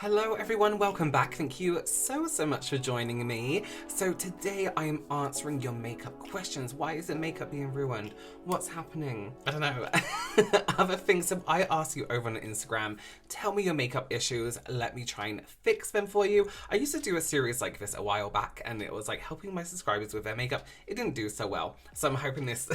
Hello everyone, welcome back. Thank you so much for joining me. So today I am answering your makeup questions. Why is the makeup being ruined? What's happening? I don't know. Other things. So I asked you over on Instagram, tell me your makeup issues. Let me try and fix them for you. I used to do a series like this a while back and it was like helping my subscribers with their makeup. It didn't do so well. So I'm hoping this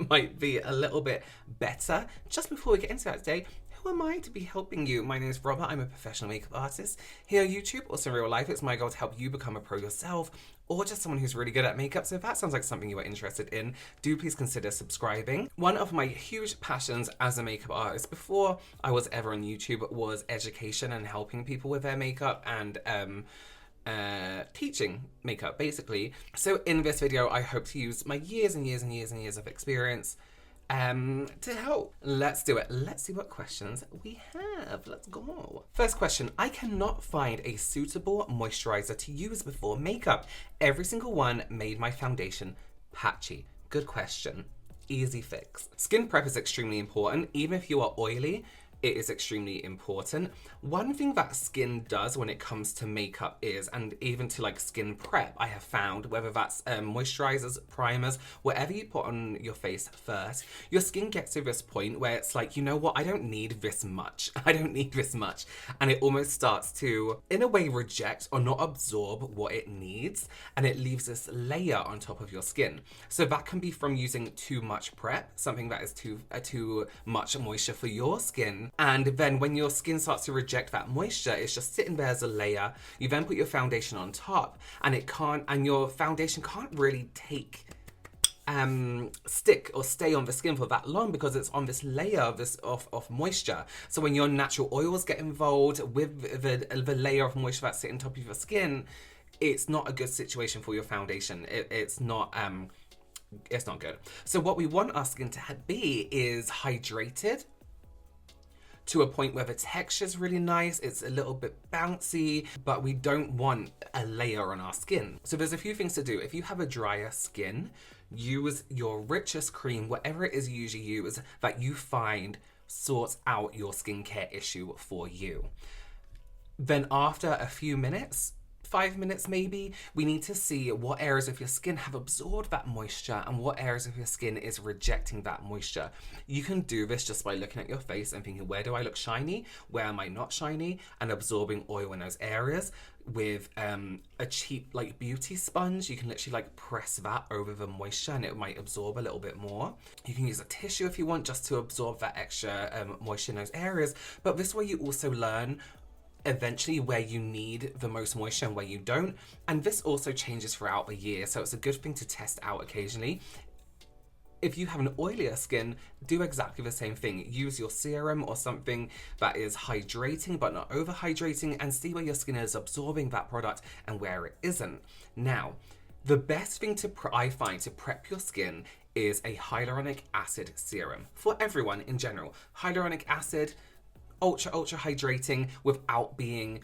might be a little bit better. Just before we get into that today, who am I to be helping you? My name is Robert. I'm a professional makeup artist here on YouTube. Also in real life, it's my goal to help you become a pro yourself or just someone who's really good at makeup. So if that sounds like something you are interested in, do please consider subscribing. One of my huge passions as a makeup artist before I was ever on YouTube was education and helping people with their makeup and teaching makeup basically. So in this video, I hope to use my years and years of experience to help. Let's do it. Let's see what questions we have. Let's go. First question. I cannot find a suitable moisturizer to use before makeup. Every single one made my foundation patchy. Good question. Easy fix. Skin prep is extremely important. Even if you are oily, it is extremely important. One thing that skin does when it comes to makeup is, and even to like skin prep, I have found, whether that's moisturizers, primers, whatever you put on your face first, your skin gets to this point where it's like, you know what, I don't need this much. I don't need this much. And it almost starts to, in a way, reject or not absorb what it needs. And it leaves this layer on top of your skin. So that can be from using too much prep, something that is too much moisture for your skin. And then when your skin starts to reject that moisture, it's just sitting there as a layer. You then put your foundation on top and your foundation can't really stick or stay on the skin for that long because it's on this layer of moisture. So when your natural oils get involved with the layer of moisture that's sitting on top of your skin, it's not a good situation for your foundation. It's not good. So what we want our skin to be is hydrated to a point where the texture is really nice, it's a little bit bouncy, but we don't want a layer on our skin. So there's a few things to do. If you have a drier skin, use your richest cream, whatever it is you usually use, that you find sorts out your skincare issue for you. Then after a few minutes, 5 minutes maybe, we need to see what areas of your skin have absorbed that moisture and what areas of your skin is rejecting that moisture. You can do this just by looking at your face and thinking, where do I look shiny? Where am I not shiny? And absorbing oil in those areas. With a cheap like beauty sponge, you can literally like press that over the moisture and it might absorb a little bit more. You can use a tissue if you want just to absorb that extra moisture in those areas. But this way you also learn eventually where you need the most moisture and where you don't. And this also changes throughout the year, so it's a good thing to test out occasionally. If you have an oilier skin, do exactly the same thing. Use your serum or something that is hydrating but not over hydrating and see where your skin is absorbing that product and where it isn't. Now, the best thing I find to prep your skin is a hyaluronic acid serum. For everyone in general, hyaluronic acid, ultra hydrating without being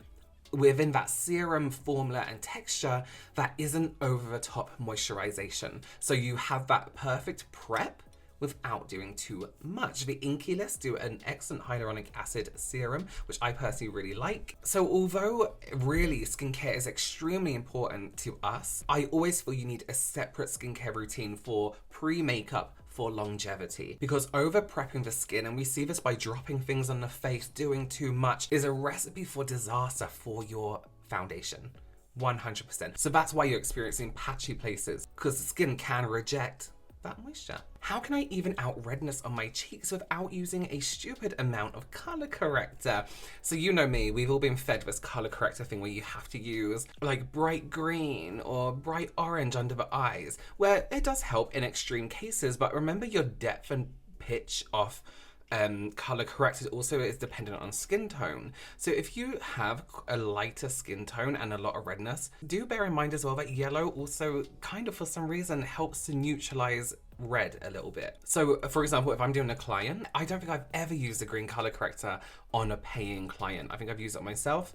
within that serum formula and texture that isn't over the top moisturization. So you have that perfect prep without doing too much. The Inky List do an excellent hyaluronic acid serum, which I personally really like. So although really skincare is extremely important to us, I always feel you need a separate skincare routine for pre-makeup for longevity, because over prepping the skin, and we see this by dropping things on the face, doing too much, is a recipe for disaster for your foundation. 100%. So that's why you're experiencing patchy places, because the skin can reject that moisture. How can I even out redness on my cheeks without using a stupid amount of color corrector? So you know me, we've all been fed this color corrector thing where you have to use like bright green or bright orange under the eyes, where it does help in extreme cases, but remember your depth and pitch of color corrected also is dependent on skin tone. So if you have a lighter skin tone and a lot of redness, do bear in mind as well that yellow also kind of for some reason helps to neutralize red a little bit. So for example, if I'm doing a client, I don't think I've ever used a green color corrector on a paying client. I think I've used it myself.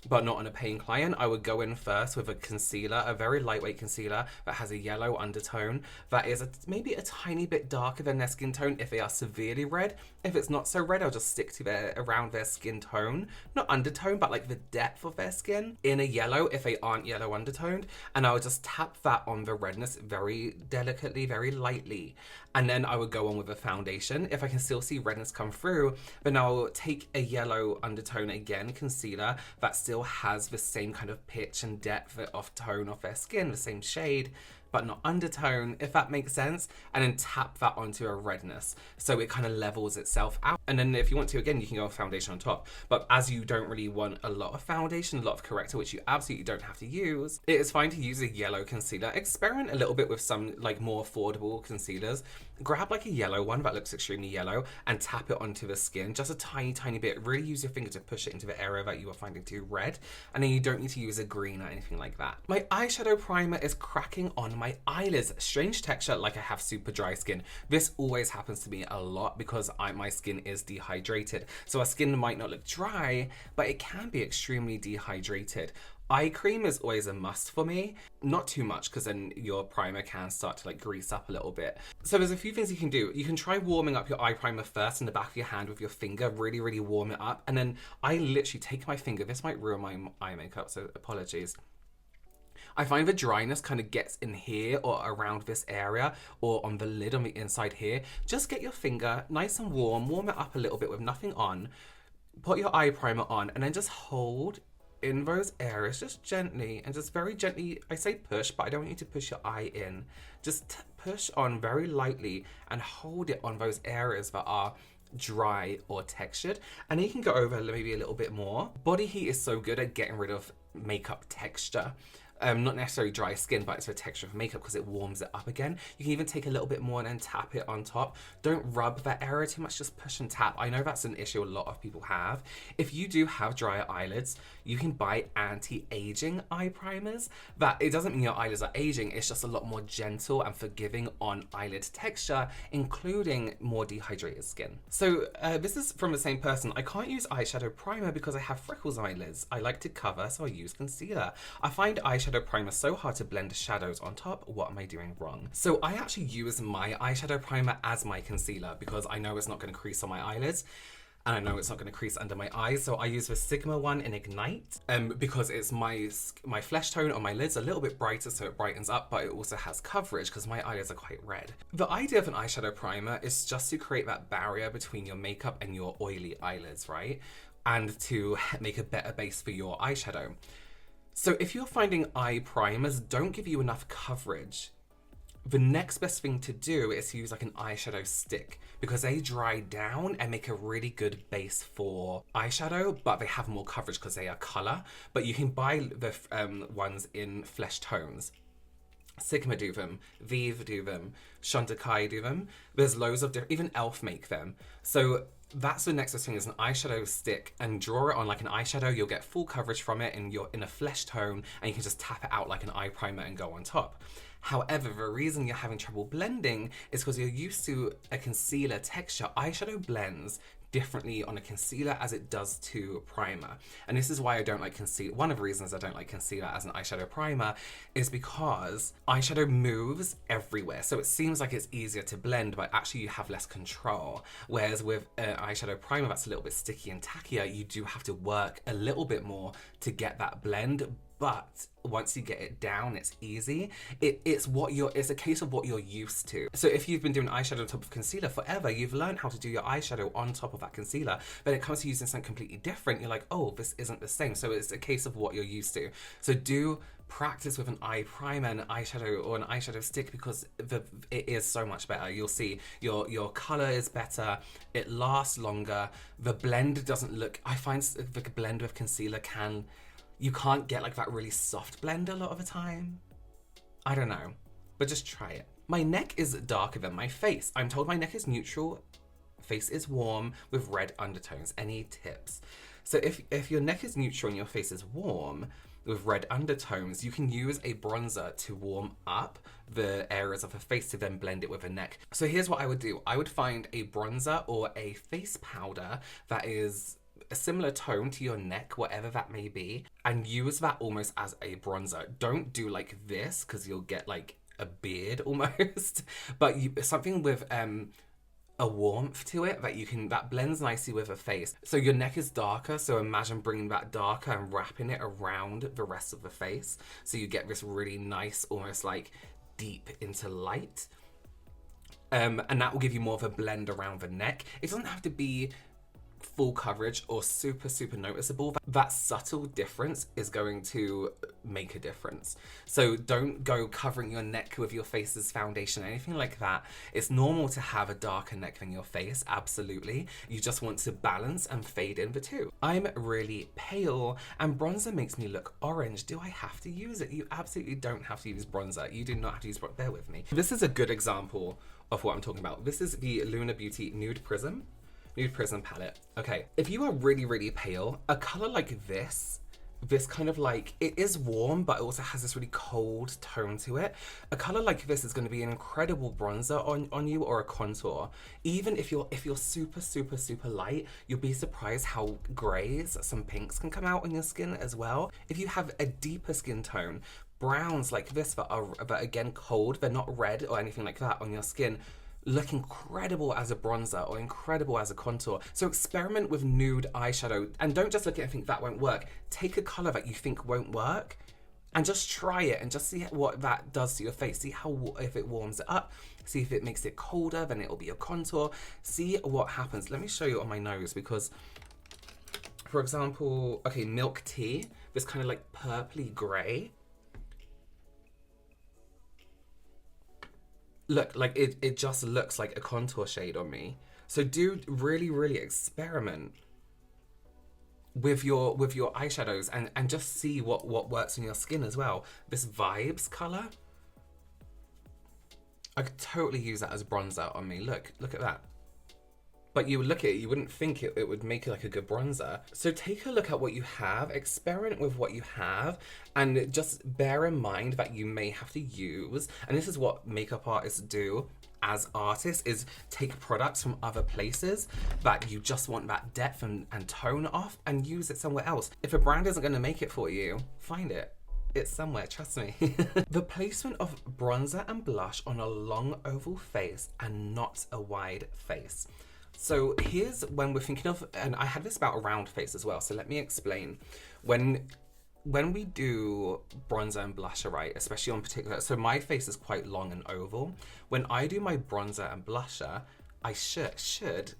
but not on a paying client, I would go in first with a concealer, a very lightweight concealer that has a yellow undertone that is maybe a tiny bit darker than their skin tone if they are severely red. If it's not so red, I'll just stick to around their skin tone, not undertone, but like the depth of their skin in a yellow if they aren't yellow undertoned. And I would just tap that on the redness very delicately, very lightly. And then I would go on with a foundation. If I can still see redness come through, then I'll take a yellow undertone again, concealer, that still has the same kind of pitch and depth of tone of their skin, the same shade, but not undertone, if that makes sense, and then tap that onto a redness. So it kind of levels itself out. And then if you want to, again, you can go with foundation on top. But as you don't really want a lot of foundation, a lot of corrector, which you absolutely don't have to use, it is fine to use a yellow concealer. Experiment a little bit with some like more affordable concealers. Grab like a yellow one that looks extremely yellow and tap it onto the skin, just a tiny, tiny bit. Really use your finger to push it into the area that you are finding too red. And then you don't need to use a green or anything like that. My eyeshadow primer is cracking on my eyelids. Strange texture, like I have super dry skin. This always happens to me a lot because my skin is dehydrated. So our skin might not look dry, but it can be extremely dehydrated. Eye cream is always a must for me. Not too much, because then your primer can start to like grease up a little bit. So there's a few things you can do. You can try warming up your eye primer first in the back of your hand with your finger, really, really warm it up. And then I literally take my finger, this might ruin my eye makeup, so apologies. I find the dryness kind of gets in here or around this area or on the lid on the inside here. Just get your finger nice and warm it up a little bit with nothing on. Put your eye primer on and then just hold in those areas, just gently and just very gently. I say push, but I don't want you to push your eye in. Just push on very lightly and hold it on those areas that are dry or textured. And then you can go over maybe a little bit more. Body heat is so good at getting rid of makeup texture. Not necessarily dry skin, but it's the texture of makeup because it warms it up again. You can even take a little bit more and then tap it on top. Don't rub that area too much, just push and tap. I know that's an issue a lot of people have. If you do have drier eyelids, you can buy anti-aging eye primers. That it doesn't mean your eyelids are aging, it's just a lot more gentle and forgiving on eyelid texture, including more dehydrated skin. So this is from the same person. I can't use eyeshadow primer because I have freckles eyelids. I like to cover, so I use concealer. I find eyeshadow primer so hard to blend shadows on top. What am I doing wrong? So I actually use my eyeshadow primer as my concealer because I know it's not going to crease on my eyelids. And I know it's not going to crease under my eyes, so I use the Sigma one in Ignite because it's my flesh tone on my lids a little bit brighter, so it brightens up, but it also has coverage because my eyelids are quite red. The idea of an eyeshadow primer is just to create that barrier between your makeup and your oily eyelids, right? And to make a better base for your eyeshadow. So if you're finding eye primers don't give you enough coverage, the next best thing to do is to use like an eyeshadow stick because they dry down and make a really good base for eyeshadow, but they have more coverage because they are color. But you can buy the ones in flesh tones. Sigma do them, Vive do them, Chantecaille do them. There's loads of different, even Elf make them. So that's the next best thing is an eyeshadow stick and draw it on like an eyeshadow. You'll get full coverage from it and you're in a flesh tone and you can just tap it out like an eye primer and go on top. However, the reason you're having trouble blending is because you're used to a concealer texture. Eyeshadow blends differently on a concealer as it does to primer. And this is why I don't like concealer. One of the reasons I don't like concealer as an eyeshadow primer is because eyeshadow moves everywhere. So it seems like it's easier to blend, but actually you have less control. Whereas with an eyeshadow primer that's a little bit sticky and tackier, you do have to work a little bit more to get that blend. But once you get it down, it's easy. It's a case of what you're used to. So if you've been doing eyeshadow on top of concealer forever, you've learned how to do your eyeshadow on top of that concealer, but it comes to using something completely different. You're like, oh, this isn't the same. So it's a case of what you're used to. So do practice with an eye primer and an eyeshadow or an eyeshadow stick because it is so much better. You'll see your color is better. It lasts longer. The blend doesn't look, I find the blend with concealer you can't get like that really soft blend a lot of the time. I don't know, but just try it. My neck is darker than my face. I'm told my neck is neutral, face is warm with red undertones. Any tips? So if your neck is neutral and your face is warm with red undertones, you can use a bronzer to warm up the areas of the face to then blend it with the neck. So here's what I would do. I would find a bronzer or a face powder that is a similar tone to your neck, whatever that may be, and use that almost as a bronzer. Don't do like this because you'll get like a beard almost, but something with a warmth to it that blends nicely with a face. So your neck is darker, so imagine bringing that darker and wrapping it around the rest of the face, so you get this really nice, almost like deep into light. And that will give you more of a blend around the neck. It doesn't have to be full coverage or super noticeable. That subtle difference is going to make a difference. So don't go covering your neck with your face's foundation or anything like that. It's normal to have a darker neck than your face, absolutely. You just want to balance and fade in the two. I'm really pale and bronzer makes me look orange. Do I have to use it? You absolutely don't have to use bronzer. You do not have to use bronzer. Bear with me. This is a good example of what I'm talking about. This is the Luna Beauty Nude Prism palette. Okay, if you are really pale, a color like this kind of like, it is warm, but it also has this really cold tone to it. A color like this is going to be an incredible bronzer on you, or a contour. Even if you're super light, you'll be surprised how grays, some pinks can come out on your skin as well. If you have a deeper skin tone, browns like this that are again cold, they're not red or anything like that on your skin, look incredible as a bronzer or incredible as a contour. So experiment with nude eyeshadow and don't just look at it and think that won't work. Take a color that you think won't work and just try it and just see what that does to your face. See if it warms it up. See if it makes it colder, then it'll be a contour. See what happens. Let me show you on my nose, because for example, okay, milk tea, this kind of like purpley gray. Look, like it just looks like a contour shade on me. So do really experiment with your eyeshadows and just see what works on your skin as well. This Vibes color, I could totally use that as bronzer on me. Look at that. But you would look at it, you wouldn't think it would make it like a good bronzer. So take a look at what you have, experiment with what you have, and just bear in mind that you may have to use, and this is what makeup artists do as artists, is take products from other places that you just want that depth and tone off and use it somewhere else. If a brand isn't gonna make it for you, find it. It's somewhere, trust me. The placement of bronzer and blush on a long oval face and not a wide face. So here's when we're thinking of, and I had this about a round face as well, so let me explain. When we do bronzer and blusher, right, especially on particular, so my face is quite long and oval. When I do my bronzer and blusher, I should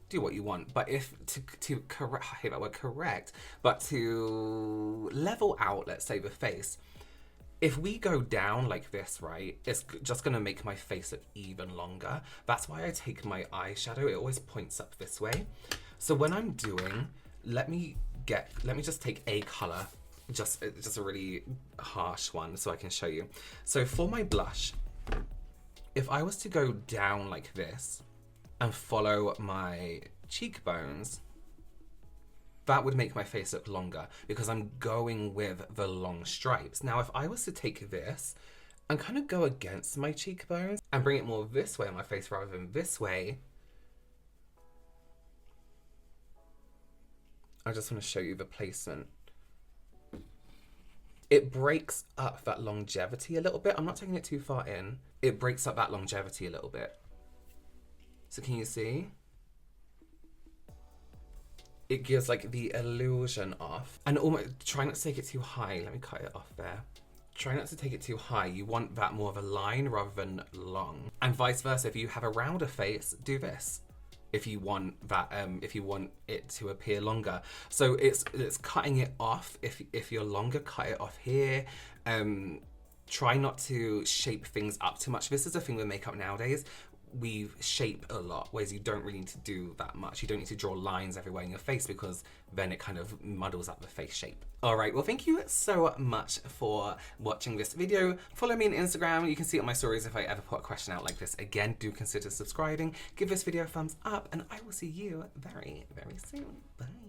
do what you want, but if to correct, I hate that word, correct, but to level out, let's say, the face, if we go down like this, right, it's just gonna make my face look even longer. That's why I take my eyeshadow, it always points up this way. So when I'm doing, let me just take a color, just a really harsh one so I can show you. So for my blush, if I was to go down like this and follow my cheekbones, that would make my face look longer because I'm going with the long stripes. Now, if I was to take this and kind of go against my cheekbones and bring it more this way on my face rather than this way, I just want to show you the placement. It breaks up that longevity a little bit. I'm not taking it too far in. It breaks up that longevity a little bit. So can you see? It gives like the illusion off, and almost try not to take it too high. Let me cut it off there. Try not to take it too high. You want that more of a line rather than long, and vice versa. If you have a rounder face, do this. If you want that, if you want it to appear longer, so it's cutting it off. If you're longer, cut it off here. Try not to shape things up too much. This is the thing with makeup nowadays. We shape a lot, whereas you don't really need to do that much. You don't need to draw lines everywhere in your face because then it kind of muddles up the face shape. All right, well, thank you so much for watching this video. Follow me on Instagram. You can see it on my stories if I ever put a question out like this again. Do consider subscribing. Give this video a thumbs up, and I will see you very, very soon. Bye.